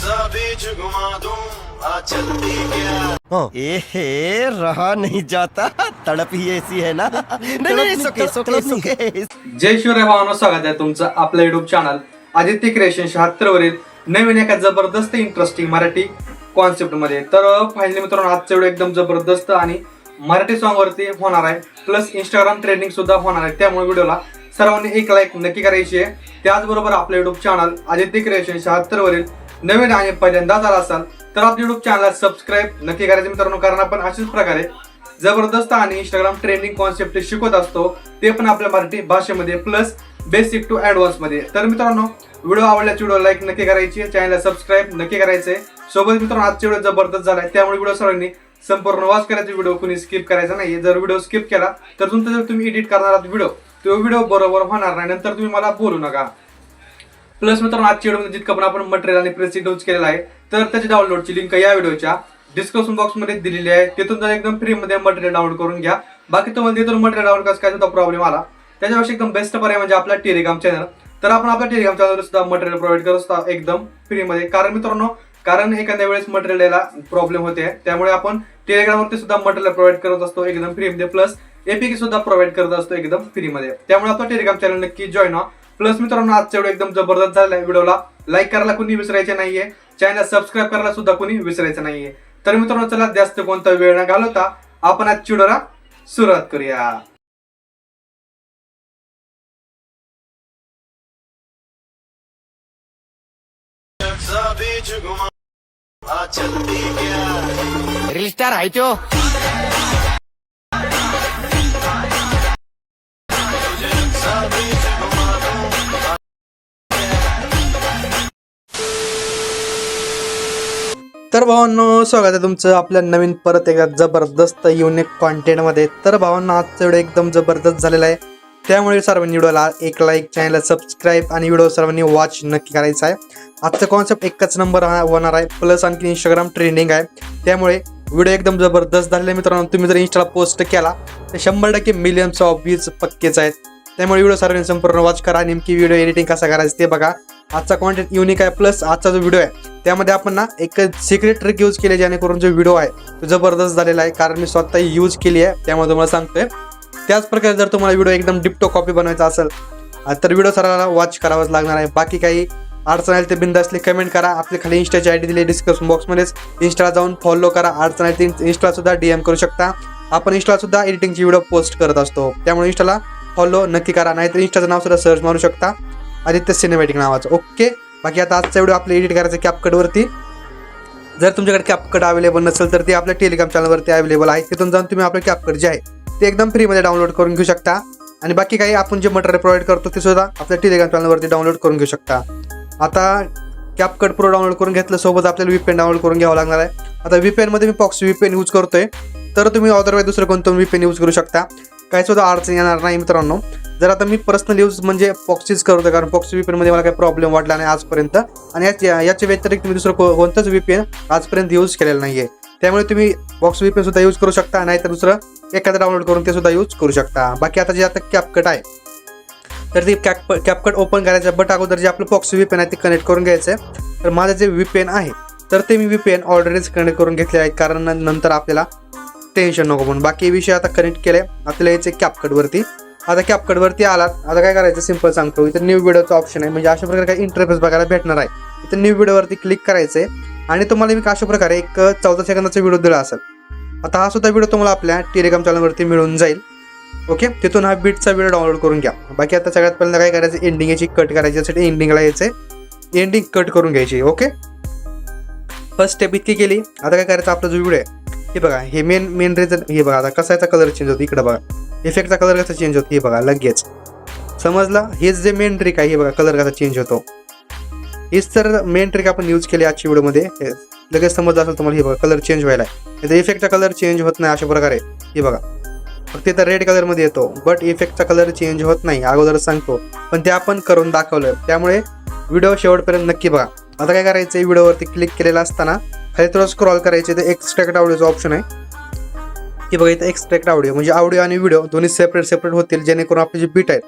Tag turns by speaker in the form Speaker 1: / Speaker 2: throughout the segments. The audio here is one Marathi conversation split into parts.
Speaker 1: बीच घुमा दूं आ चलती क्या
Speaker 2: ए रहा नहीं जाता, तड़प ही ऐसी है ना. नहीं सुके सुके सुके.
Speaker 3: जय शिवराय भावांनो, स्वागत आहे तुमचं आपल्या युट्यूब चॅनल आदित्य क्रिएशन 76 वरील नवीन एका जबरदस्त इंटरेस्टिंग मराठी कॉन्सेप्ट मध्ये. तर फायनली मित्रांनो, आजचा व्हिडिओ एकदम जबरदस्त आणि मराठी सॉन्ग वरती होणार आहे, प्लस इंस्टाग्राम ट्रेंडिंग सुद्धा होणार आहे. त्यामुळे व्हिडिओला सर्वांनी एक लाईक नक्की करायची आहे. त्याचबरोबर आपलं युट्यूब चॅनल आदित्य क्रिएशन 76 वरील नवीन आणि पहिल्यांदा झाला असाल तर आपल्या युट्यूब चॅनलला सबस्क्राईब नक्की करायचं मित्रांनो, कारण आपण अशाच प्रकारे जबरदस्त आणि इंस्टाग्राम ट्रेंडिंग कॉन्सेप्ट शिकवत असतो, ते पण आपल्या मराठी भाषेमध्ये प्लस बेसिक टू ऍडव्हान्स मध्ये. तर मित्रांनो, व्हिडिओ आवडल्यास व्हिडिओ लाईक नक्की करायची, चॅनलला सबस्क्राईब नक्की करायचंय. सोबत मित्रांनो, आजचा व्हिडिओ जबरदस्त झालाय, त्यामुळे व्हिडिओ सर्वांनी संपूर्ण वॉच करायचा. व्हिडिओ कुणी स्किप करायचा नाही. जर व्हिडिओ स्किप केला तर तुमचा जर तुम्ही एडिट करणार आहात व्हिडिओ, तो व्हिडिओ बरोबर होणार नाही, नंतर तुम्ही मला बोलू नका. प्लस मित्रांनो, आजच्या व्हिडिओमध्ये जितकं पण आपण मटेरियल आणि प्रेस यूज केलेला आहे, तर त्याची डाउनलोडची लिंक या व्हिडिओच्या डिस्क्रिप्शन बॉक्स मध्ये दिलेली आहे. तिथून जर एकदम फ्री मध्ये मटेरियल डाउनलोड करून घ्या. बाकी तुम्हाला तिथून मटेरियल डाउनलोड कसं काय होता प्रॉब्लेम आला, त्याच्यापेक्षा एकदम बेस्ट पर्याय म्हणजे आपला टेलिग्राम चॅनल. तर आपण आपल्या टेलिग्राम चॅनलवर सुद्धा मटेरियल प्रोव्हाइड करत असतो एकदम फ्री मध्ये. कारण मित्रांनो, एखाद्या वेळेस मटेरियल यायला प्रॉब्लेम होते, त्यामुळे आपण टेलिग्रामवरती सुद्धा मटेरियल प्रोव्हाइड करत असतो एकदम फ्री मध्ये, प्लस एपीके सुद्धा प्रोव्हाइड करत असतो एकदम फ्री मध्ये. त्यामुळे आपला टेलिग्राम चॅनल नक्की जॉईन व्हा. प्लस मित्रांनो, आजचा व्हिडिओ एकदम जबरदस्त झाला आहे. व्हिडिओला लाईक करायला कोणी विसरायचे नाहीये, चॅनल सबस्क्राईब करायला सुद्धा कोणी विसरायचं नाहीये. तर मित्रांनो, चला जास्त कोणता वेळ न घालवता आपण आजच्या व्हिडिओला सुरुवात करूया.
Speaker 1: बीच घुमा आ चलती क्या
Speaker 2: रील स्टार आहे तो.
Speaker 3: तर भावांनो, स्वागत आहे तुमचं आपल्या नवीन परत एका जबरदस्त युनिक कॉन्टेंट मध्ये. तर भावांनो, आजचा व्हिडिओ एकदम जबरदस्त झालेला आहे, त्यामुळे सर्वांनी व्हिडिओला एक लाईक, चॅनलला सबस्क्राईब आणि व्हिडिओ सर्वांनी वॉच नक्की करायचा आहे. आजचा कॉन्सेप्ट एकच नंबर होणार आहे, प्लस आणखी इंस्टाग्राम ट्रेंडिंग आहे, त्यामुळे व्हिडिओ एकदम जबरदस्त झालेला आहे. मित्रांनो, तुम्ही जर इंस्टाला पोस्ट केला तर 100% मिलियन्स ऑफ व्ह्यूज पक्केच आहेत. त्यामुळे व्हिडिओ सर्वांनी संपूर्ण वॉच करा. नेमकी व्हिडिओ एडिटिंग कसा करायचं ते बघा. आजचा कॉन्टेंट युनिक आहे, प्लस आजचा जो व्हिडिओ आहे त्यामध्ये आपण ना एक सिक्रेट ट्रिक यूज केली, जेणेकरून जो व्हिडिओ आहे तो जबरदस्त झालेला आहे, कारण मी स्वतः यूज केली आहे, त्यामुळे तुम्हाला सांगतोय. त्याच प्रकारे जर तुम्हाला व्हिडिओ एकदम डिप्टो कॉपी बनवायचा असेल तर व्हिडिओ सर्वांना वॉच करावाच लागणार आहे. बाकी काही अडचण आली ते बिंद असले कमेंट करा. आपली खाली इंस्टाची आयडी दिली डिस्क्रिप्शन बॉक्समध्येच, इंस्टाला जाऊन फॉलो करा. अडचण आली ते इंस्टाला सुद्धा DM करू शकता. आपण इंस्टाला सुद्धा एडिटिंगची व्हिडिओ पोस्ट करत असतो, त्यामुळे इंस्टाला फॉलो नक्की करा. नाहीतर इंस्टाचं नाव सुद्धा सर्च मारू शकता, आदित्य सिनेमॅटिक नावाचं. ओके. बाकी आता आजचा व्हिडिओ आपलं एडिट करायचं कॅपकटवरती. जर तुमच्याकडे कॅपकट अवेलेबल नसेल तर ते आपल्या टेलिग्राम चॅनलवरती अवेलेबल आहे. तिथून जाऊन तुम्ही आपलं कॅपकट जे आहे ते एकदम फ्रीमध्ये डाउनलोड करून घेऊ शकता. आणि बाकी काही आपण जे मटेरियल प्रोव्हाइड करतो ते सुद्धा आपल्या टेलिग्राम चॅनलवरती डाउनलोड करून घेऊ शकता. आता कॅपकट प्रो डाउनलोड करून घेतलं, सोबत आपल्याला VPN डाउनलोड करून घ्यावं लागणार आहे. आता VPN मध्ये मी पॉक्स VPN यूज करतोय, तर तुम्ही अदरवाईज दुसरं कोणतं VPN यूज करू शकता, काही सुद्धा अडचण येणार नाही मित्रांनो. जर आता मी पर्सनल यूज म्हणजे पॉक्सीच करतोय, कारण पॉक्स VPN मध्ये मला काही प्रॉब्लेम वाटला नाही आजपर्यंत, आणि याच्या व्यतिरिक्त मी दुसरं कोणतंच VPN आजपर्यंत यूज केलेलं नाहीये. त्यामुळे तुम्ही बॉक्स VPN सुद्धा यूज करू शकता, नाहीतर दुसरं एखादं डाउनलोड करून ते सुद्धा यूज करू शकता. बाकी आता जे आता कॅपकट आहे तर ते कॅपकट ओपन करायचं, बट अगोदर जे आपलं बॉक्स VPN आहे ते कनेक्ट करून घ्यायचं आहे. तर माझं जे VPN आहे तर ते मी VPN ऑलरेडीच कनेक्ट करून घेतले आहे, कारण नंतर आपल्याला टेन्शन नको म्हणून. बाकी विषय आता कनेक्ट केले, आपल्याला यायचं कॅपकटवरती. आता कॅपकटवरती आलात, आता काय करायचं सिंपल सांगतो. इथं न्यू व्हिडिओचा ऑप्शन आहे, म्हणजे अशा प्रकारे काही इंटरफेस बघायला भेटणार आहे. इथं न्यू व्हिडिओवरती क्लिक करायचं आहे, आणि तुम्हाला मी अशा प्रकारे एक 14 सेकंदाचा व्हिडिओ दिला असेल. आता हा सुद्धा व्हिडिओ तुम्हाला आपल्या टेलिग्राम चॅनलवरती मिळून जाईल. ओके. तिथून हा बीटचा व्हिडिओ डाउनलोड करून घ्या. बाकी आता सगळ्यात पहिल्यांदा काय करायचं, एंडिंग याची कट करायची, यासाठी एंडिंगला यायचं, एंडिंग कट करून घ्यायची. ओके. फर्स्ट स्टेप इतकी केली. आता काय करायचं, आपला जो व्हिडिओ आहे हे बघा, हे मेन रिझन हे बघा. आता कसाचा कलर चेंज होतो इकडे बघा, इफेक्टचा कलर कसा चेंज होतो हे बघा लगेच. समजलं? हेच जे मेन ट्रिक आहे हे बघा, कलर कसा चेंज होतो. हीच तर मेन ट्रिक आपण यूज केली आजच्या व्हिडिओमध्ये. लगेच समजलं असेल तुम्हाला. हे बघा, कलर चेंज व्हायला आहे. इफेक्टचा कलर चेंज होत नाही अशा प्रकारे. हे बघा, फक्त इथं रेड कलरमध्ये येतो, बट इफेक्टचा कलर चेंज होत नाही, अगोदरच सांगतो. पण ते आपण करून दाखवलं, त्यामुळे व्हिडिओ शेवटपर्यंत नक्की बघा. आता काय करायचं, व्हिडिओवरती क्लिक केलेला असताना खाली थोडं स्क्रॉल करायचे, ते एक्सट्रॅक्ट ऑडिओचं ऑप्शन आहे. हे बघा, इथं एक्सट्रॅक्ट ऑडिओ म्हणजे ऑडिओ आणि व्हिडिओ दोन्ही सेपरेट होतील, जेणेकरून आपले जे बीट आहेत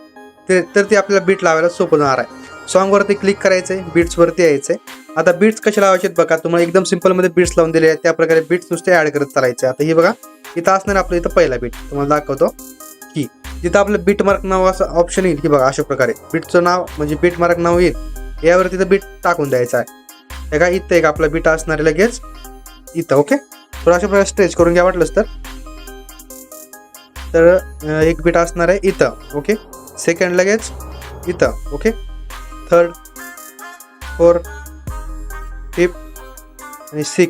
Speaker 3: ते आपल्याला बीट लावायला सोपं जाणार आहे. सॉन्गवरती क्लिक करायचं आहे, बीट्सवरती यायचं आहे. आता बीट्स कसे लावायचे बघा, तुम्हाला एकदम सिंपल मध्ये बीट्स लावून दिले आहेत त्या प्रकारे बीट्स नुसते ऍड करत चालायचे. आता हे बघा इथं असणार आपलं इथं पहिला बीट तुम्हाला दाखवतो की तिथं आपलं बीट मार्क नाव असं ऑप्शन येईल की बघा अशा प्रकारे बीटचं नाव म्हणजे बीट मार्क नाव येईल यावर तिथं बीट टाकून द्यायचं आहे. हे का इथं एक आपला बीट असणार आहे लगेच इथं. ओके तर अशा प्रकारे स्ट्रेच करून घ्या वाटलंच तर एक बीट असणार आहे इथं. ओके सेकंड लगेच इथं. ओके थर्ड फोर्थ फिफ्थ आणि 6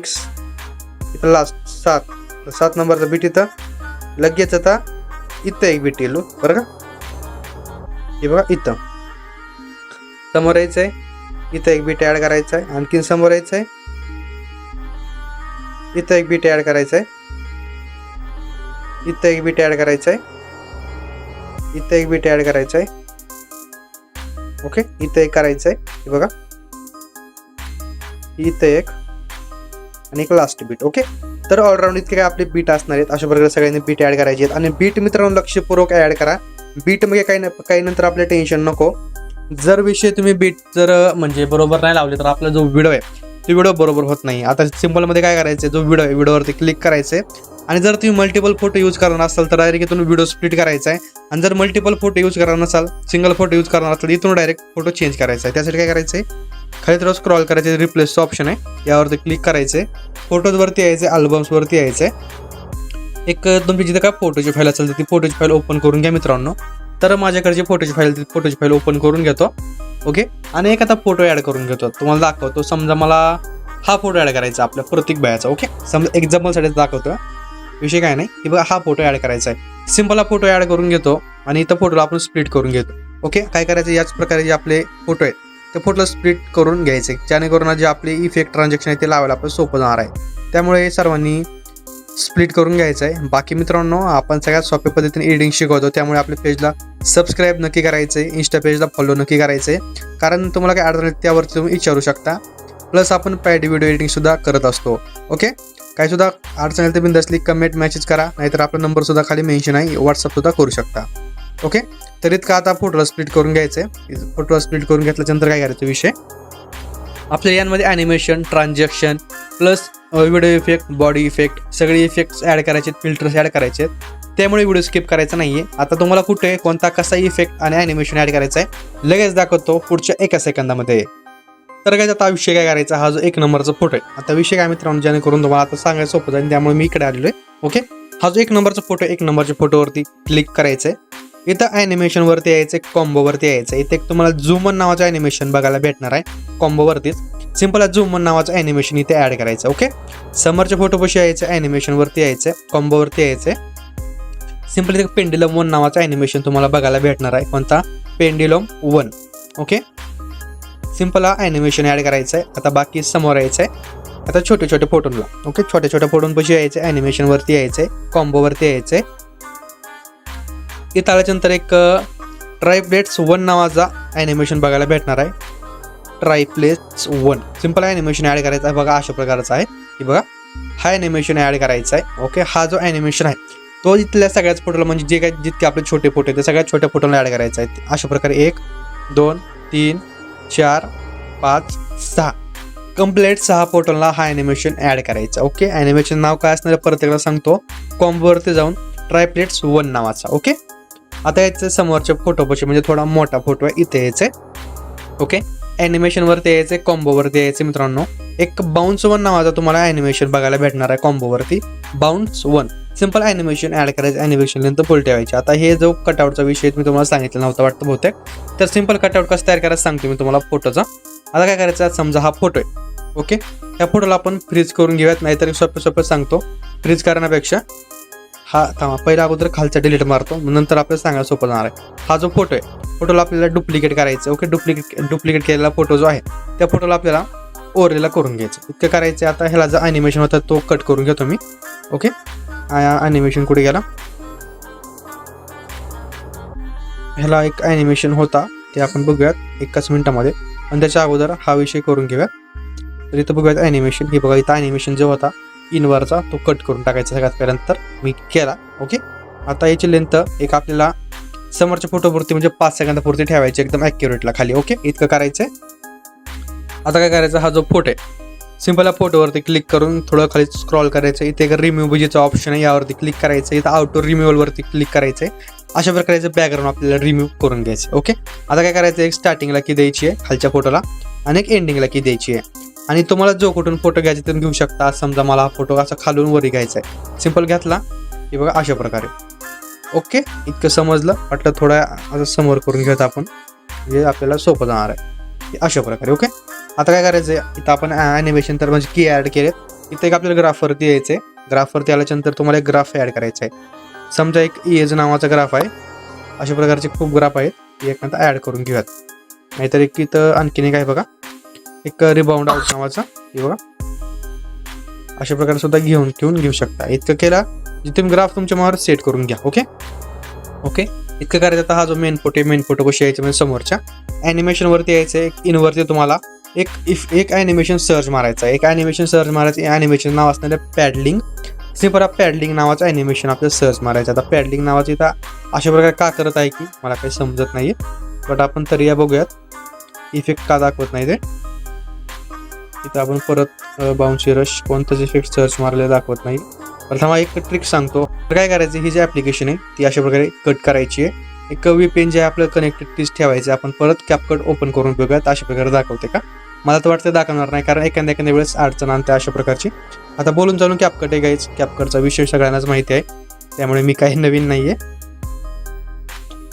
Speaker 3: इथं लास्ट 7 नंबरचा बीट इथं लगेच. आता इथं एक बीट येईल बरं का, हे बघा इथं समोर यायचं आहे, इथं एक बीट ॲड करायचं आहे, आणखीन समोर यायचं आहे, इथं एक बीट ॲड करायचं आहे, इथं एक बीट ॲड करायचं आहे, इथं एक बीट ॲड करायचं आहे. ओके इथं एक करायचं आहे हे बघा, इथं एक आणि एक लास्ट बीट. ओके तर ऑलराऊंड इतके काय आपले बीट असणार आहेत. अशा प्रकारे सगळ्यांनी बीट ॲड करायचे आहेत. आणि बीट मित्रांनो लक्षपूर्वक ॲड करा. बीट म्हणजे काही नंतर आपले टेन्शन नको. जर विषय तुम्ही बीट जर म्हणजे बरोबर नाही लावले तर आपला जो व्हिडिओ आहे तो व्हिडिओ बरोबर होत नाही. आता सिम्पलमध्ये काय करायचं, जो व्हिडिओ आहे व्हिडिओवरती क्लिक करायचं आणि जर तुम्ही मल्टिपल फोटो यूज करणार असाल तर डायरेक्ट इथून व्हिडिओ स्प्लिट करायचा आहे. आणि जर मल्टिपल फोटो यूज करणार नसाल, सिंगल फोटो यूज करणार असाल इथून डायरेक्ट फोटो चेंज करायचा आहे. त्यासाठी काय करायचं आहे, खाली तर स्क्रॉल करायचे, रिप्लेसचं ऑप्शन आहे यावरती क्लिक करायचं आहे, फोटोजवरती यायचं, अल्बम्सवरती यायचं आहे. एक तुमची जिथे काय फोटोची फाईल असेल ती फोटोची फाईल ओपन करून घ्या मित्रांनो. तर माझ्याकडे फोटोची फाईल ओपन करून घेतो. ओके आणि एक आता फोटो ॲड करून घेतो, तुम्हाला दाखवतो. समजा मला हा फोटो ॲड करायचा आपल्या प्रतीक बायाचा. ओके समजा एक्झाम्पलसाठी दाखवतो, विषय काय नाही की बघा हा फोटो ॲड करायचा आहे. सिंपल हा फोटो ॲड करून घेतो आणि इथं फोटोला आपण स्प्लिट करून घेतो. ओके काय करायचं, याच प्रकारे जे आपले फोटो आहेत त्या फोटोला स्प्लिट करून घ्यायचे, जेणेकरून जे आपले इफेक्ट ट्रान्झॅक्शन आहे ते लावायला आपलं सोपं जाणार आहे. त्यामुळे सर्वांनी स्प्लिट करून घ्यायचं आहे. बाकी मित्रांनो आपण सगळ्यात सोप्या पद्धतीने एडिटिंग शिकवतो, त्यामुळे आपल्या पेजला सबस्क्राईब नक्की करायचं आहे, इन्स्टा पेजला फॉलो नक्की करायचं आहे, कारण तुम्हाला काय अडचण त्यावरती तुम्ही विचारू शकता. प्लस आपण पॅड व्हिडिओ एडिटिंगसुद्धा करत असतो. ओके काय सुद्धा अडचण आली तर बिनधास्त कमेंट मेसेज करा, नाहीतर आपला नंबरसुद्धा खाली मेन्शन आहे, व्हॉट्सअपसुद्धा करू शकता. ओके तर इतकं आता फोटोला स्प्लिट करून घ्यायचं आहे. फोटोला स्प्लिट करून घेतल्यानंतर काय करायचं, विषय आपल्या यांमध्ये animation, transaction plus video effect, body effect सगळे इफेक्ट्स ॲड करायचे आहेत, फिल्टर्स ॲड करायचे आहेत. त्यामुळे व्हिडिओ स्किप करायचा नाही आहे. आता तुम्हाला कुठे कोणता कसा इफेक्ट आणि ॲनिमेशन ॲड करायचा आहे लगेच दाखवतो पुढच्या 1 सेकंदामध्ये. तर काय आता विषय काय करायचा, हा जो 1 नंबरचा फोटो आहे. आता विषय काय मित्रांनो, जेणेकरून तुम्हाला आता सांगायचं सोपं जाईल, त्यामुळे मी इकडे आलेलो आहे. ओके हा जो 1 नंबरचा फोटो, 1 नंबरच्या फोटोवरती क्लिक करायचं आहे. इथं ॲनिमेशनवरती यायचं, कॉम्बोवरती यायचं. इथे एक तुम्हाला झूमन नावाचं ॲनिमेशन बघायला भेटणार आहे कॉम्बोवरतीच. सिंपल झूमन नावाचं ॲनिमेशन इथे ॲड करायचं. ओके समोरच्या फोटोपाशी यायचं, ॲनिमेशनवरती यायचं, कॉम्बोवरती यायचं. सिंपल एक पेंडिलम 1 नावाचं ॲनिमेशन तुम्हाला बघायला भेटणार आहे. कोणता, पेंडिलम 1. ओके सिंपल हा ॲनिमेशन ॲड करायचं आहे. आता बाकी समोर यायचं आहे. आता छोटे छोटे फोटोला, ओके छोट्या फोटोंपाशी यायचं, ॲनिमेशनवरती यायचं, कॉम्बोवरती यायचं. इथं आल्याच्यानंतर एक ट्रायप्लेट्स 1 नावाचा ॲनिमेशन बघायला भेटणार आहे. ट्रायप्लेट्स 1 सिंपल ॲनिमेशन ॲड करायचा आहे. बघा अशा प्रकारचा आहे की बघा हा ॲनिमेशन ॲड करायचा आहे. ओके हा जो ॲनिमेशन आहे तो इथल्या सगळ्याच फोटोला, म्हणजे जे काय जितके आपले छोटे फोटो आहेत त्या सगळ्यात छोट्या फोटोला ॲड करायचा आहे. अशा प्रकारे 1 2 3 4 5 6 कंप्लीट 6 फोटोला हा ॲनिमेशन ॲड करायचा. ओके ॲनिमेशन नाव काय असणार परत एकदा सांगतो, कॉम्बोवरती जाऊन ट्रायप्लेट्स 1 नावाचा. ओके आता याचं समोरच्या फोटोपाशी म्हणजे थोडा मोठा फोटो आहे इथे यायचं. ओके ॲनिमेशनवरती यायचं, कॉम्बोवरती यायचं मित्रांनो. एक बाउन्स 1 नावाचा तुम्हाला ॲनिमेशन बघायला भेटणार आहे कॉम्बोवरती, बाउन्स 1. सिंपल ॲनिमेशन ॲड करायचं, ॲनिमेशन लेंथ फुल ठेवायची. आता हे जो कटआउटचा विषय मी तुम्हाला सांगितलं नव्हतं वाटतं बहुतेक, तर सिंपल कटआउट कसं तयार करायचं सांगतो मी तुम्हाला फोटोचा. आता काय करायचं, समजा हा फोटो आहे. ओके ह्या फोटोला आपण फ्रीज करून घेऊयात, नाहीतर सोपं सांगतो फ्रीज करण्यापेक्षा हा थांबा पहिला अगोदर खालचा डिलीट मारतो, नंतर आपल्याला सांगायला सोपं जाणार आहे. हा जो फोटो आहे फोटोला आपल्याला डुप्लिकेट करायचं. ओके डुप्लिकेट केलेला फोटो जो आहे त्या फोटोला आपल्याला ओरलेला करून घ्यायचं. इतकं करायचं. आता ह्याला जो ॲनिमेशन होता तो कट करून घेतो मी. ओके ॲनिमेशन कुठे गेला, ह्याला एक ॲनिमेशन होता ते आपण बघूयात 1 मिनिटामध्ये, आणि त्याच्या अगोदर हा विषय करून घेऊयात. तर इथं बघूयात ॲनिमेशन, हे बघा इथं ॲनिमेशन जो होता इनवरचा तो कट करून टाकायचा सगळ्यात पहिल्यांतर मी केला. ओके आता याची लेंथ एक आपल्याला समोरच्या फोटोपुरती म्हणजे 5 सेकंदापुरती ठेवायची एकदम ॲक्युरेटला खाली. ओके इतकं करायचं आहे. आता काय करायचं, हा जो फोटो आहे सिंपल फोटोवरती क्लिक करून थोडं खाली स्क्रॉल करायचं. इथे एक रिमूव्हचा ऑप्शन आहे, यावरती क्लिक करायचं. इथं ऑटो रिमूव्हलवरती क्लिक करायचं आहे. अशा प्रकारचं बॅकग्राऊंड आपल्याला रिमूव्ह करून घ्यायचं. ओके, आता काय करायचं, एक स्टार्टिंगला की द्यायची आहे खालच्या फोटोला आणि एक एंडिंगला की द्यायची आहे. आणि तुम्हाला जो कुठून फोटो घ्यायचा तिथून घेऊ शकता. समजा मला हा फोटो असा खालून वरी घ्यायचा आहे, सिंपल घेतला की बघा अशा प्रकारे. ओके, इतकं समजलं वाटलं थोडा असं समोर करून घेत आपण, म्हणजे आपल्याला सोपं जाणार आहे अशा प्रकारे. ओके, आता काय करायचं आहे, इथं आपण ॲनिमेशन तर म्हणजे की ॲड केले. इथं एक आपल्याला ग्राफवरती यायचं आहे. ग्राफवरती आल्याच्यानंतर तुम्हाला एक ग्राफ ॲड करायचा आहे. समजा एक एज नावाचा ग्राफ आहे. अशा प्रकारचे खूप ग्राफ आहेत, एखादा ॲड करून घेऊयात. नाहीतर एक इथं आणखीन एक आहे बघा, एक रिबाउंड आउट नावाचा, हे बघा अशा प्रकारे सुद्धा घेऊ शकता. इतकं केला तुम्ही ग्राफ तुमच्या मावर सेट करून घ्या. ओके ओके, इतकं करायचं. आता हा जो मेन फोटो कशी यायचं म्हणजे समोरच्या ॲनिमेशनवरती यायचं. एक इनवरती तुम्हाला एक ॲनिमेशन सर्च मारायचा. एक ॲनिमेशन सर्च मारायचं. ॲनिमेशन नाव असणारे पॅडलिंग. सिंपल पॅडलिंग नावाचं ॲनिमेशन आपल्याला सर्च मारायचं. आता पॅडलिंग नावाचं इथं अशा प्रकारे का करत आहे की मला काही समजत नाही आहे, बट आपण तरी या बघूयात इफेक्ट का दाखवत नाही ते. इथं आपण परत बाउन्सी रश कोणतंच इफेक्ट सर्च मारले दाखवत नाही. तर थांबा एक ट्रिक सांगतो. तर काय करायचं, ही जी ॲप्लिकेशन आहे ती अशा प्रकारे कट करायची आहे. एक VPN जे आहे आपलं कनेक्टेड तीच ठेवायचं. आपण परत कॅपकट ओपन करून बघूयात अशा प्रकारे दाखवते का. मला तर वाटतं दाखवणार नाही, कारण एखाद्या वेळेस अडचण आणते अशा प्रकारची. आता बोलून चालून कॅपकट आहे गाईज. कॅपकटचा विषय सगळ्यांनाच माहिती आहे, त्यामुळे मी काही नवीन नाही आहे.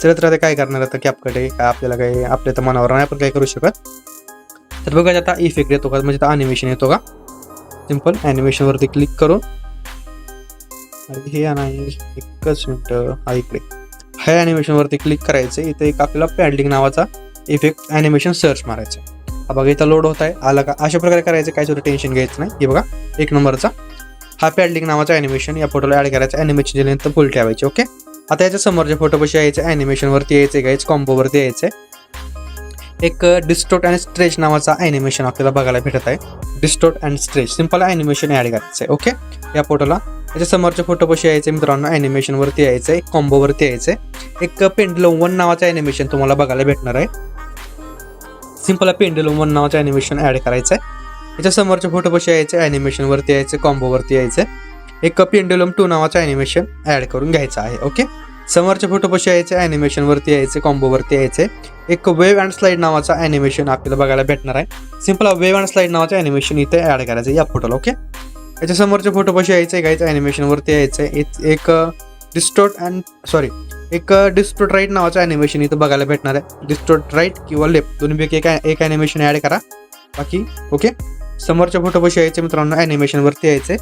Speaker 3: चलत राहते काय करणार आता, कॅपकट आहे काय आपल्याला काही आपल्या तर मनावर नाही आपण काय करू शकत. तर बघा आता इफेक्ट येतो का, म्हणजे ॲनिमेशन येतो का. सिंपल ॲनिमेशनवरती क्लिक करून हे नाही एकच मिनटं, हा इकडे ह्या ॲनिमेशनवरती क्लिक करायचं. इथे एक आपल्याला पॅडलिंग नावाचा इफेक्ट ॲनिमेशन सर्च मारायचं. हा बघा इथं लोड होत आहे, आला का. अशा प्रकारे करायचं, काही सुद्धा टेन्शन घ्यायचं नाही. हे बघा एक नंबरचा हा पॅडलिंग नावाचा ॲनिमेशन या फोटोला ॲड करायचा. ॲनिमेशनची लेंथ फुल ठेवायची. ओके, आता याच्या समोरच्या फोटो कशी यायचं, ॲनिमेशनवरती यायचं गाईज, कॉम्बोवरती यायचं. एक डिस्टोर्ट अँड स्ट्रेच नावाचा ॲनिमेशन आपल्याला बघायला भेटत आहे. Distort and stretch simple animation add करायचं आहे. ओके, या फोटोला त्याच्या समोरच्या फोटो कशी यायचे मित्रांनो, ॲनिमेशनवरती यायचं आहे, कॉम्बोवरती यायचं आहे. एक पेंडुलम 1 नावाचं ॲनिमेशन तुम्हाला बघायला भेटणार आहे. सिंपल पेंडुलम 1 नावाचं ॲनिमेशन ॲड करायचं आहे. याच्या समोरच्या फोटो कशी यायचे, ॲनिमेशनवरती यायचं, कॉम्बोवरती यायचं. एक पेंडुलम 2 नावाचं ॲनिमेशन ॲड करून घ्यायचं आहे. ओके, समोरच्या फोटो कशी यायचे, ॲनिमेशनवरती यायचे, कॉम्बोवरती यायचे. एक वेव्ह अँड स्लाईड नावाचा ॲनिमेशन आपल्याला बघायला भेटणार आहे. सिंपल वेव्ह अँड स्लाईड नावाचं ॲनिमेशन इथे ॲड करायचं या फोटोला. ओके, याच्या समोरच्या फोटो कशी यायचे गायचं, ॲनिमेशनवरती यायचं. एक डिस्टोर्ट राईट नावाचं ॲनिमेशन इथं बघायला भेटणार आहे. डिस्टोर्ट राईट किंवा लेफ्ट दोन्हीपैकी एक ॲनिमेशन ॲड करा बाकी. ओके, समोरच्या फोटो कशी यायचे मित्रांनो, ॲनिमेशनवरती यायचे,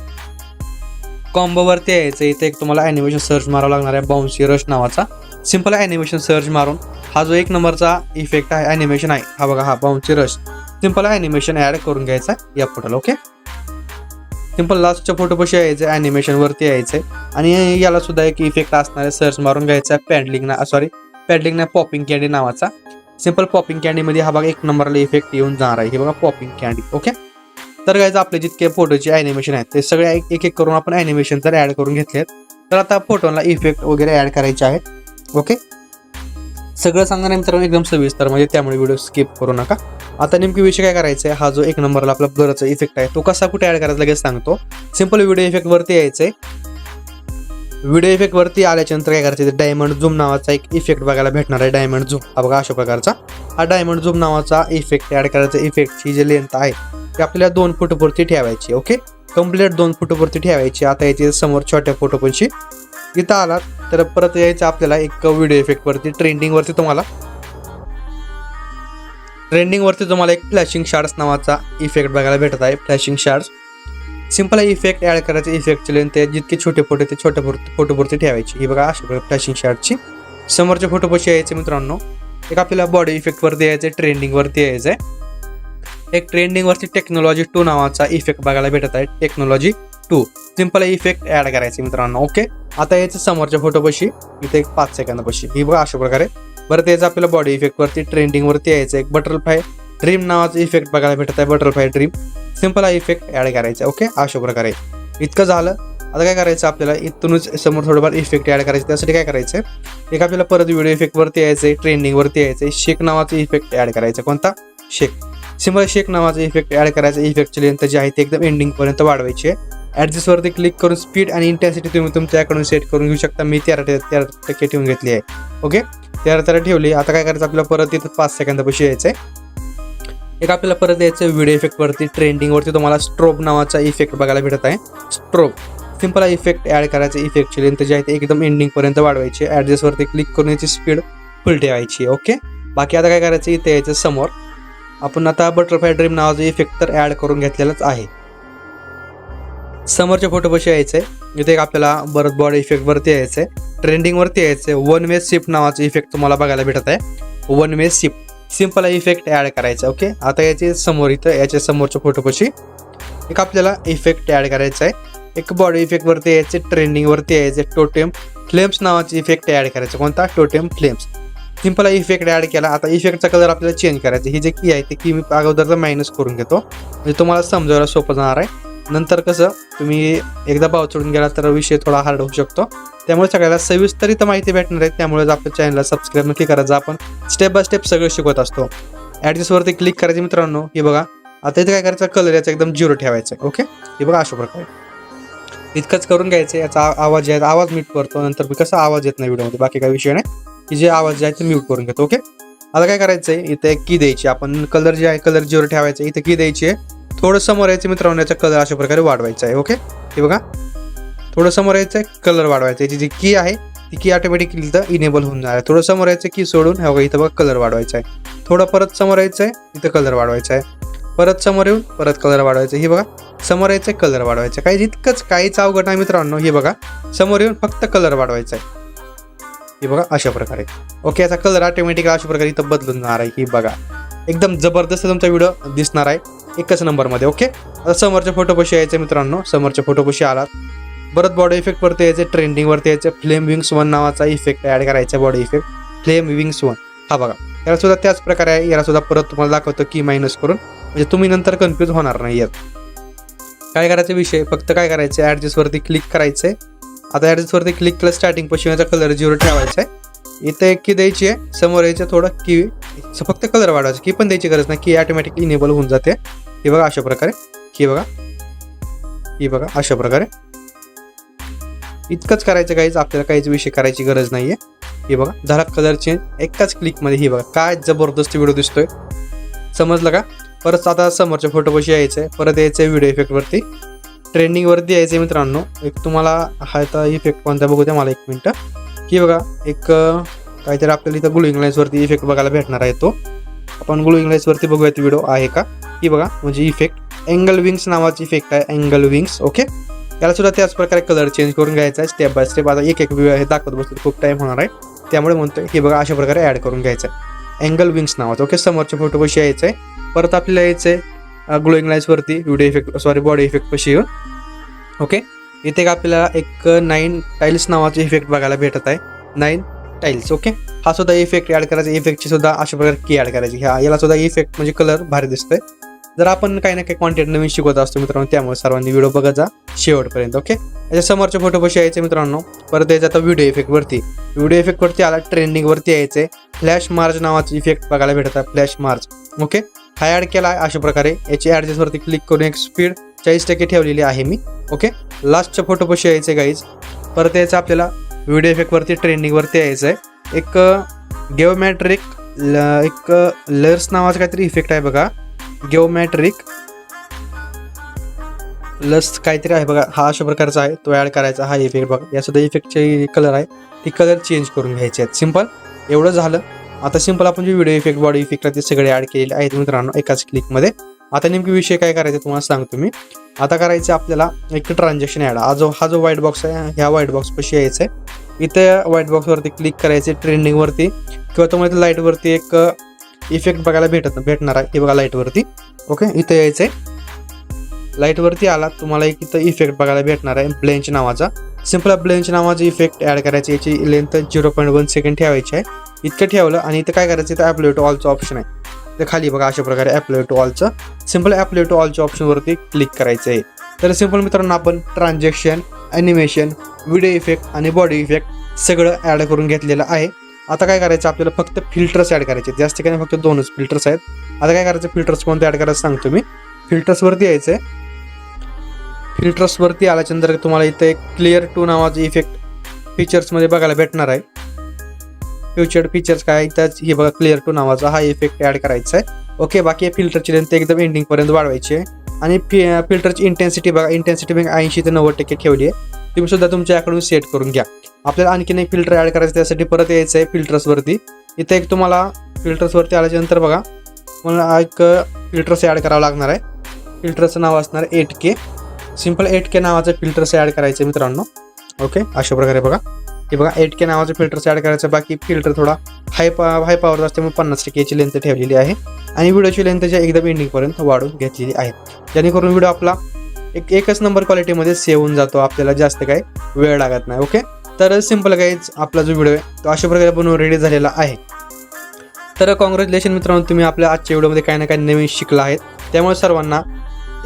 Speaker 3: कॉम्बोवरती यायचं. इथे एक तुम्हाला ॲनिमेशन सर्च मारावं लागणार आहे, बाउन्सी रश नावाचा. सिंपल ॲनिमेशन सर्च मारून हा जो एक नंबरचा इफेक्ट आहे ॲनिमेशन आहे, हा बघा हा बाउन्सी रश, सिंपल ॲनिमेशन ॲड करून घ्यायचा या फोटोला. ओके, सिंपल लास्टच्या फोटो कशी यायचं, ॲनिमेशनवरती यायचं आणि याला सुद्धा एक इफेक्ट असणार आहे, सर्च मारून घ्यायचा. पॅडलिंग ना पॉपिंग कॅन्डी नावाचा. सिंपल पॉपिंग कॅन्डीमध्ये हा बघा एक नंबरला इफेक्ट येऊन जाणार आहे. हे बघा पॉपिंग कॅन्डी. ओके, तर गायचं आपले जितके फोटोचे ॲनिमेशन आहेत ते सगळे एक एक करून आपण ॲनिमेशन जर ॲड करून घेतलेत, तर आता फोटोला इफेक्ट वगैरे ॲड करायचे आहेत. ओके, सगळं सांगणार मित्रांनो एकदम सविस्तर, म्हणजे त्यामुळे व्हिडिओ स्किप करू नका. आता नेमकी विषय काय करायचा आहे, हा जो एक नंबरला आपला ब्लरचा इफेक्ट आहे तो कसा कुठे ॲड करायचा लगेच सांगतो. सिंपल व्हिडिओ इफेक्ट वरती यायचंय. व्हिडिओ इफेक्ट वरती आल्याच्यानंतर काय करायचं, डायमंड झूम नावाचा एक इफेक्ट बघायला भेटणार आहे. डायमंड झूम हा बघा अशा प्रकारचा हा डायमंड झूम नावाचा इफेक्ट ॲड करायचा. इफेक्टची जी लेंथ आहे ती आपल्याला 2 फुटावरती ठेवायची. ओके, कम्प्लीट 2 फुटावरती ठेवायची. आता याची समोर छोट्या फोटो पणशी इथं आला तर परत यायचं आपल्याला एक व्हिडिओ इफेक्ट वरती ट्रेंडिंगवरती तुम्हाला एक फ्लॅशिंग शार्ट्स नावाचा इफेक्ट बघायला भेटत आहे. Flashing shorts simple effect add करायचे. इफेक्टची लेंथ जितके छोटे फोटो ते छोट्या फोटोवरती ठेवायची. ही बघा अशा प्रकारे फ्लॅशिंग शार्टची समोरच्या फोटो कशी यायचे मित्रांनो, एक आपल्याला बॉडी इफेक्टवरती यायचं, ट्रेंडिंगवरती यायचं आहे. एक ट्रेंडिंगवरती टेक्नॉलॉजी 2 नावाचा इफेक्ट बघायला भेटत आहे. टेक्नॉलॉजी 2 सिंपल इफेक्ट ॲड करायचे मित्रांनो. ओके, आता यायचं समोरच्या फोटोपाशी इथे एक 5 सेकंदापाशी ही बघा अशा प्रकारे. बरं यायचं आपल्याला बॉडी इफेक्टवरती ट्रेंडिंगवरती यायचं. एक बटरफ्लाय ड्रीम नावाचा इफेक्ट बघायला भेटत आहे. Butterfly dream simple effect add करायचा. ओके, अशा प्रकारे इतकं झालं. आता काय करायचं, आपल्याला इथूनच समोर थोडंफार इफेक्ट ॲड करायचं. त्यासाठी काय करायचं, एक आपल्याला परत व्हिडिओ इफेक्टवरती यायचं, ट्रेंडिंगवरती यायचं. शेक नावाचा इफेक्ट ॲड करायचा. कोणता, शेक. सिम्पल शेक नावाचा इफेक्ट ॲड करायचा. इफेक्टची लेंथ जी आहे ती एकदम एंडिंगपर्यंत वाढवायची आहे. ॲडजस्टवरती क्लिक करून स्पीड आणि इंटेन्सिटी तुम्ही तुमच्याकडून सेट करून घेऊ शकता. मी 13% ठेवून घेतली आहे. ओके, 13 ठेवली. आता काय करायचं आपल्याला परत इथं 5 सेकंदापाशी यायचं आहे. एक आपल्याला परत यायचं व्हिडिओ इफेक्टवरती. ट्रेंडिंगवरती तुम्हाला स्ट्रोब नावाचा इफेक्ट बघायला भेटत आहे. स्ट्रोब सिम्पल इफेक्ट ॲड करायचा. इफेक्टची लेंथ जी आहे ती एकदम एंडिंगपर्यंत वाढवायची. ॲडजस्टवरती क्लिक करून याची स्पीड फुल ठेवायची. ओके, बाकी आता काय करायचं इथे यायचं समोर. आपण आता बटरफ्लाय ड्रीम नावाचा इफेक्ट तर ॲड करून घेतलेलाच आहे. समोरच्या फोटोपाशी यायचं आहे. इथे एक आपल्याला बरत बॉडी इफेक्टवरती यायचं आहे. ट्रेंडिंगवरती यायचं आहे. वन वे शिफ्ट नावाचा इफेक्ट तुम्हाला बघायला भेटत आहे. One way shift simple effect add करायचा. ओके, आता याचे समोर इथं याच्या समोरच्या फोटोपाशी एक आपल्याला इफेक्ट ॲड करायचा आहे. एक बॉडी इफेक्टवरती यायचे. ट्रेंडिंगवरती यायचे. टोटेम फ्लेम्स नावाचे इफेक्ट ॲड करायचा. कोणता? Totem flames. Simple effect add केला. आता इफेक्टचा कलर आपल्याला चेंज करायचा. ही जे की आहे ती की मी अगोदरचं मायनस करून घेतो म्हणजे तुम्हाला समजायला सोपं जाणार आहे. नंतर कसं तुम्ही एकदा भाव चढून गेला तर विषय थोडा हार्ड होऊ शकतो. त्यामुळे सगळ्याला सविस्तर इथं माहिती भेटणार आहे. त्यामुळे आपल्या चॅनलला सबस्क्राईब नक्की करायचं. आपण स्टेप बाय स्टेप सगळं शिकवत असतो. ॲडजस्टवरती क्लिक करायचं मित्रांनो. हे बघा आता इथे काय करायचं कलर याचा एकदम 0 ठेवायचा आहे. ओके, हे बघा अशा प्रकारे इतकंच करून घ्यायचं. याचा आवाज आहे आवाज म्यूट करतो. नंतर मी कसा आवाज येत नाही व्हिडिओमध्ये बाकी काही विषय नाही. की जे आवाज जे आहे ते म्यूट करून घेतो. ओके, आता काय करायचं आहे इथे एक की द्यायची. आपण कलर जे आहे कलर 0 ठेवायचं. इथे की द्यायची आहे. थोडं समोर यायचं मित्रांनो. याचा कलर अशा प्रकारे वाढवायचा आहे. ओके, हे बघा थोडं समोर यायचं आहे. कलर वाढवायचा. याची जी की आहे ती की ऑटोमॅटिकली इथं इनेबल होऊन जाणार आहे. थोडं समोर यायचं की सोडून हे बघा इथं बघा कलर वाढवायचा आहे. थोडं परत समोर यायचं आहे. इथं कलर वाढवायचा आहे. परत समोर येऊन परत कलर वाढवायचा. हे बघा समोर यायचं कलर वाढवायचं. काही जितकंच काहीच अवघड नाही मित्रांनो. हे बघा समोर येऊन फक्त कलर वाढवायचा आहे. हे बघा अशा प्रकारे. ओके, याचा कलर ऑटोमॅटिक अशा प्रकारे इथं बदलून जाणार आहे. ही बघा एकदम जबरदस्त तुमचा व्हिडिओ दिसणार आहे एकच नंबरमध्ये. ओके, आता समोरच्या फोटोपाशी यायचं मित्रांनो. समोरच्या फोटोपाशी आलात. परत बॉडी इफेक्टवरती यायचं. ट्रेंडिंगवरती यायचं. फ्लेम विंग्स 1 नावाचा इफेक्ट ॲड करायचा. बॉडी इफेक्ट फ्लेम विंग्स 1 हा बघा. याला सुद्धा त्याच प्रकारे आहे. याला सुद्धा परत तुम्हाला दाखवतो की मायनस करून म्हणजे तुम्ही नंतर कन्फ्यूज होणार नाही. यात काय करायचा विषय फक्त काय करायचं ॲडजस्टवरती क्लिक करायचं आहे. आता ॲडजस्टवरती क्लिक केलं. स्टार्टिंग पासून याचा कलर 0 ठेवायचा आहे. इथे एक की द्यायची आहे. समोर यायचं थोडं की फक्त कलर वाढवायचं. की पण द्यायची गरज नाही. की ऑटोमॅटिक इनेबल होऊन जाते. हे बघा अशा प्रकारे. ही बघा ही बघा अशा प्रकारे इतकंच करायचं. काहीच आपल्याला काहीच विषय करायची गरज नाही आहे. हे बघा झाला कलर चेंज एकाच क्लिकमध्ये. ही बघा काय जबरदस्त व्हिडिओ दिसतोय. समजलं का? परत आता समोरच्या फोटोपाशी यायचं आहे. परत यायचं आहे व्हिडिओ इफेक्टवरती. ट्रेंडिंगवरती यायचं आहे मित्रांनो. एक तुम्हाला हा आता इफेक्ट कोणता बघू द्या मला एक मिनटं. ही बघा एक काहीतरी आपल्याला इथं ग्लुईंग लाईन्सवरती इफेक्ट बघायला भेटणार आहे. तो आपण ग्लुईंग लाईन्सवरती बघूयात व्हिडिओ आहे का. ही बघा म्हणजे इफेक्ट अँगल विंग्स नावाची इफेक्ट आहे. Angle wings. ओके, याला सुद्धा त्याच प्रकारे कलर चेंज करून घ्यायचा आहे स्टेप बाय स्टेप. आता एक हे दाखवत बसलं खूप टाईम होणार आहे. त्यामुळे म्हणतोय हे बघा अशा प्रकारे ॲड करून घ्यायचं आहे. अँगल विंग्स नावाचं. ओके, समोरच्या फोटोपाशी यायचं आहे. परत आपल्याला यायचं आहे ग्लोईंग लाईन्सवरती व्हिडिओ इफेक्ट बॉडी इफेक्टपाशी येऊन. ओके, इथे आपल्याला एक 9 टाईल्स नावाचे इफेक्ट बघायला भेटत आहे. 9 टाईल्स. ओके, हा सुद्धा इफेक्ट ॲड करायचा. इफेक्टची सुद्धा अशा प्रकारे की ॲड करायची. याला सुद्धा इफेक्ट म्हणजे कलर भारी दिसतोय. जर आपण काही ना काही कॉन्टेंट नवीन शिकवत असतो मित्रांनो त्यामुळे सर्वांनी व्हिडिओ बघत जा शेवटपर्यंत. ओके, याच्या समोरच्या फोटोपाशी यायचे मित्रांनो. परत यायचं आता व्हिडिओ इफेक्टवरती आला. ट्रेंडिंगवरती यायचे. फ्लॅश मार्ज नावाचा इफेक्ट बघायला भेटत आहे. फ्लॅश मार्ज. ओके, हा ॲड केला आहे अशा प्रकारे. याची ॲडजस्टवरती क्लिक करून एक स्पीड 40% ठेवलेली आहे मी. ओके, लास्टच्या फोटोपाशी यायचे गाईज. परत यायचं आपल्याला व्हिडिओ इफेक्टवरती ट्रेंडिंगवरती यायचं आहे. एक गेओमॅट्रिक एक लर्स नावाचा काहीतरी इफेक्ट आहे बघा. गेओमॅट्रिक लस काहीतरी आहे बघा. हा अशा प्रकारचा आहे. तो ॲड करायचा. हा इफेक्ट बघा. यासुद्धा इफेक्टचे कलर आहे. ती कलर चेंज करून घ्यायचे आहेत. सिम्पल एवढं झालं. आता सिम्पल आपण जे व्हिडिओ इफेक्ट बॉडी इफेक्ट ते सगळे ॲड केलेले आहेत मित्रांनो एकाच क्लिकमध्ये. आता नेमकी विषय काय करायचं तुम्हाला सांगतो मी. आता करायचं आपल्याला एक ट्रान्झॅक्शन ॲड. हा जो व्हाईट बॉक्स आहे ह्या व्हाईट बॉक्सपाशी यायचं आहे. इथे व्हाईट बॉक्सवरती क्लिक करायचे. ट्रेंडिंगवरती किंवा तुम्हाला लाईटवरती एक इफेक्ट बघायला भेटणार आहे. हे बघा लाईटवरती. ओके, इथे यायचं आहे. लाईटवरती आला तुम्हाला एक इथं इफेक्ट बघायला भेटणार आहे ब्लेंच नावाचा. सिम्पल ब्लेंच नावाचा इफेक्ट ॲड करायची. याची लेंथ 0.1 सेकंड ठेवायची आहे. इतकं ठेवलं आणि इथं काय करायचं इथं ॲप्लाय टू ऑलचं ऑप्शन आहे. ते खाली बघा अशा प्रकारे ॲप्लाय टू ऑलचं. सिम्पल ॲप्लाय टू ऑलच्या ऑप्शनवरती क्लिक करायचं आहे. तर सिम्पल मित्रांनो आपण ट्रान्झॅक्शन, ॲनिमेशन, व्हिडिओ इफेक्ट आणि बॉडी इफेक्ट सगळं ॲड करून घेतलेलं आहे. आता काय करायचं आपल्याला फक्त फिल्टर्स ॲड करायचे. जास्त काही फक्त 2च फिल्टर्स आहेत. आता काय करायचं फिल्टर्स कोणते ॲड करायचं सांगतो मी. फिल्टर्सवरती यायचं आहे. फिल्टर्सवरती आल्याच्यानंतर तुम्हाला इथे एक क्लिअर टू नावाचं इफेक्ट फीचर्समध्ये बघायला भेटणार आहे. फ्युचर्ड फीचर्स काय इथं हे बघा क्लिअर टू नावाचा हा इफेक्ट ॲड करायचा आहे. ओके, बाकी फिल्टरची लेंथ एकदम एंडिंगपर्यंत वाढवायची आहे. आणि फिल्टरची इंटेन्सिटी बघा, इंटेन्सिटी मी 80 ते 90% ठेवली आहे. तुम्ही सुद्धा तुमच्याकडून सेट करून घ्या. आपल्याला आणखीन एक फिल्टर ॲड करायचं त्यासाठी परत यायचं आहे फिल्टर्सवरती. इथे एक तुम्हाला फिल्टर्सवरती आल्याच्यानंतर बघा मला एक फिल्टर्स ॲड करावं लागणार आहे. फिल्टरचं नाव असणार 8K. सिम्पल 8K नावाचं फिल्टर्स ॲड करायचं मित्रांनो. ओके, अशा प्रकारे बघा हे बघा 8K नावाचं फिल्टर्स ॲड करायचं. बाकी फिल्टर थोडा हाय पॉवर असल्यामुळे 50% याची लेंथ ठेवलेली आहे. आणि व्हिडिओची लेंथ त्याच्या एकदम एंडिंगपर्यंत वाढून घेतलेली आहे. जेणेकरून व्हिडिओ आपला एकच नंबर क्वालिटीमध्ये सेव्ह होऊन जातो. आपल्याला जास्त काही वेळ लागत नाही. ओके, तर सिम्पल गाईज आपला जो व्हिडिओ आहे तो अशा प्रकारे बनवून रेडी झालेला आहे. तर कॉंग्रॅच्युलेशन मित्रांनो, तुम्ही आपल्या आजच्या व्हिडिओमध्ये काही ना काही नवीन शिकला आहेत. त्यामुळे सर्वांना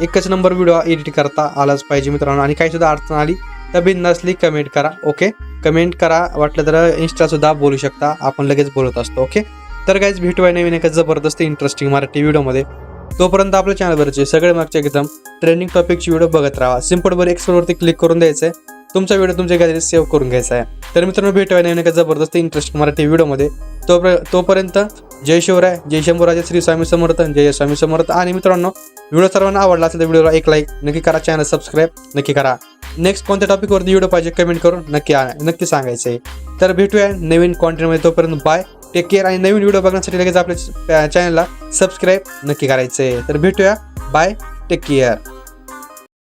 Speaker 3: एकच नंबर व्हिडिओ एडिट करता आलाच पाहिजे मित्रांनो. आणि काही सुद्धा अडचण आली तर बिनधास्त कमेंट करा. ओके, कमेंट करा, वाटलं तर इंस्टासुद्धा बोलू शकता, आपण लगेच बोलत असतो. ओके, तर गाईज भेटूया नवीन एका जबरदस्त इंटरेस्टिंग मराठी व्हिडिओमध्ये. तोपर्यंत आपल्या चॅनलवरचे सगळे मागचे एकदम ट्रेंडिंग टॉपिकची व्हिडिओ बघत राहा. सिम्पल एक्सप्लोरवरती क्लिक करून द्यायचं आहे. तुमचा व्हिडिओ तुमच्या गॅलरीत सेव्ह करून घ्यायचा आहे. तर मित्रांनो भेटूया नवीन एका जबरदस्त इंटरेस्टिंग मराठी व्हिडिओमध्ये. तोपर्यंत जय शिवराय, जय शंभूराजे, श्री स्वामी समर्थ, जय स्वामी समर्थ. आणि मित्रांनो व्हिडिओ सर्वांना आवडला असेल तर व्हिडिओला एक लाईक नक्की करा, चॅनल सबस्क्राईब नक्की करा. नेक्स्ट कोणत्या टॉपिकवरती व्हिडिओ पाहिजे कमेंट करून नक्की सांगायचं आहे. तर भेटूया नवीन कॉन्टेंटमध्ये. तोपर्यंत बाय, टेक केअर. आणि नवीन व्हिडिओ बघण्यासाठी लगेच आपल्या चॅनलला सबस्क्राईब नक्की करायचं आहे. तर भेटूया, बाय, टेक केअर.